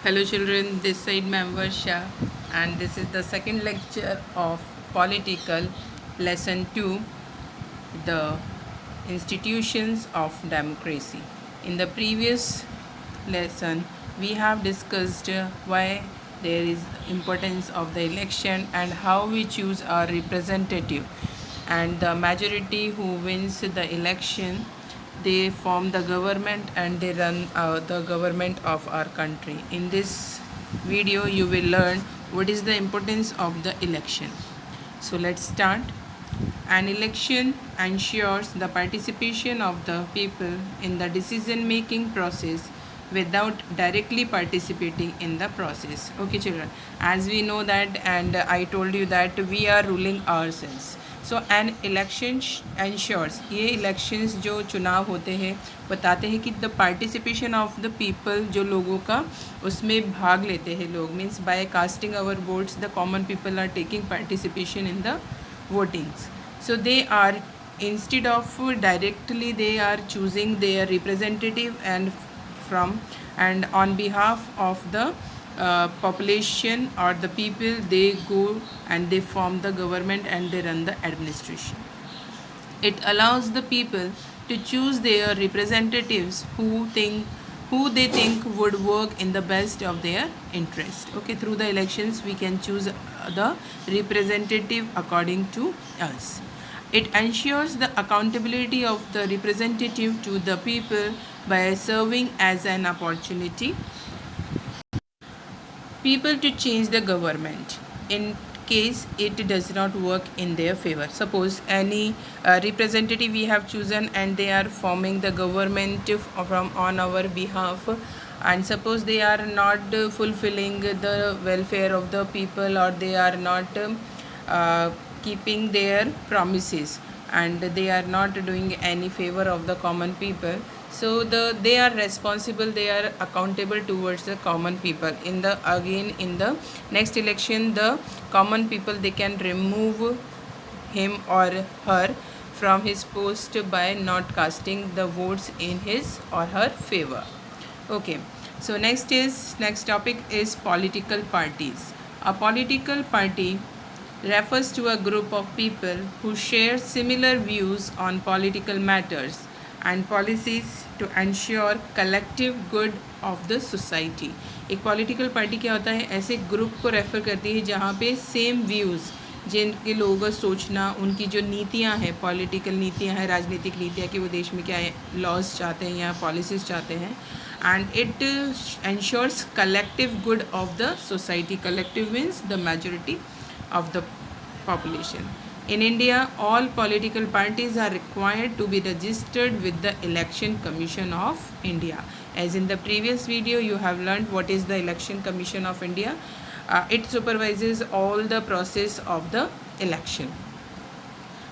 Hello children, this side Ma'am Varsha, and this is the second lecture of Political Lesson 2, the Institutions of Democracy. In the previous lesson, we have discussed why there is importance of the election and how we choose our representative, and the majority who wins the election, they form the government and they run the government of our country. In this video you will learn what is the importance of the election. So let's start. An election ensures the participation of the people in the decision making process without directly participating in the process. Okay children, as we know that, and I told you that we are ruling ourselves. So an election ensures, ये elections जो चुनाव होते हैं बताते हैं कि the participation of the people, जो लोगों का उसमें भाग लेते हैं लोग, means by casting our votes the common people are taking participation in the votings. So they are, instead of directly, they are choosing their representative and on behalf of the population or the people, they go and they form the government and they run the administration. It allows the people to choose their representatives who they think would work in the best of their interest. Okay, through the elections we can choose the representative according to us. It ensures the accountability of the representative to the people by serving as an opportunity people to change the government in case it does not work in their favor. Suppose any representative we have chosen and they are forming the government from on our behalf, and suppose they are not fulfilling the welfare of the people, or they are not keeping their promises, and they are not doing any favor of the common people, so they are responsible, they are accountable towards the common people. In the next election, the common people, they can remove him or her from his post by not casting the votes in his or her favor. Okay, so next topic is political parties. A political party refers to a group of people who share similar views on political matters and policies to ensure collective good of the society. एक political party क्या होता है, ऐसे group को refer करती है जहाँ पे सेम व्यूज़, जिनके लोगों का सोचना, उनकी जो नीतियाँ हैं, पॉलिटिकल नीतियाँ हैं, राजनीतिक नीतियाँ, कि वो देश में क्या है लॉज चाहते हैं या पॉलिसीज़ चाहते हैं, and it ensures collective good of the society. Collective means the majority of the population. In India, all political parties are required to be registered with the Election Commission of India. As in the previous video, you have learned what is the Election Commission of India. It supervises all the process of the election.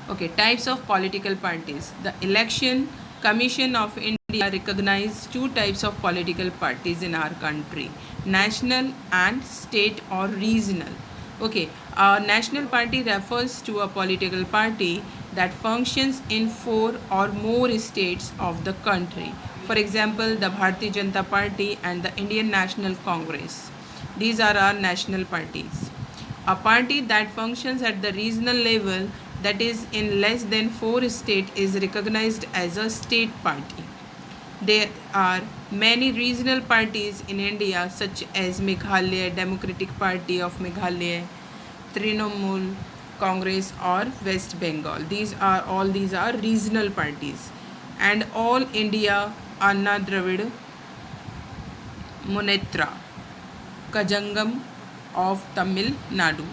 Okay, types of political parties. The Election Commission of India recognizes two types of political parties in our country: national and state or regional. Okay, a national party refers to a political party that functions in 4 or more states of the country. For example, the Bharatiya Janata Party and the Indian National Congress. These are our national parties. A party that functions at the regional level, that is in less than 4 states, is recognized as a state party. There are many regional parties in India such as Meghalaya Democratic Party of Meghalaya, Trinamool Congress or West Bengal. These are regional parties. And All India Anna Dravid Munnetra Kajangam of Tamil Nadu.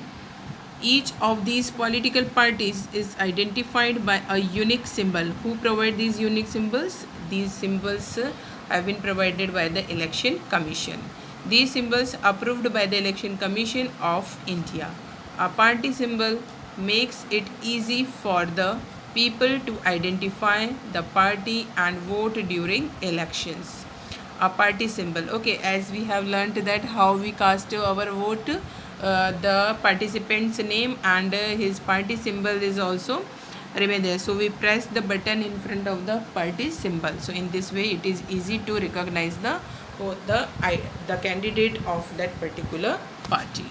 Each of these political parties is identified by a unique symbol. Who provide these unique symbols? These symbols have been provided by the Election Commission. These symbols approved by the Election Commission of India. A party symbol makes it easy for the people to identify the party and vote during elections. A party symbol. Okay, as we have learnt that how we cast our vote, the participant's name and his party symbol is also remain there. So we press the button in front of the party symbol. So in this way it is easy to recognize the the candidate of that particular party.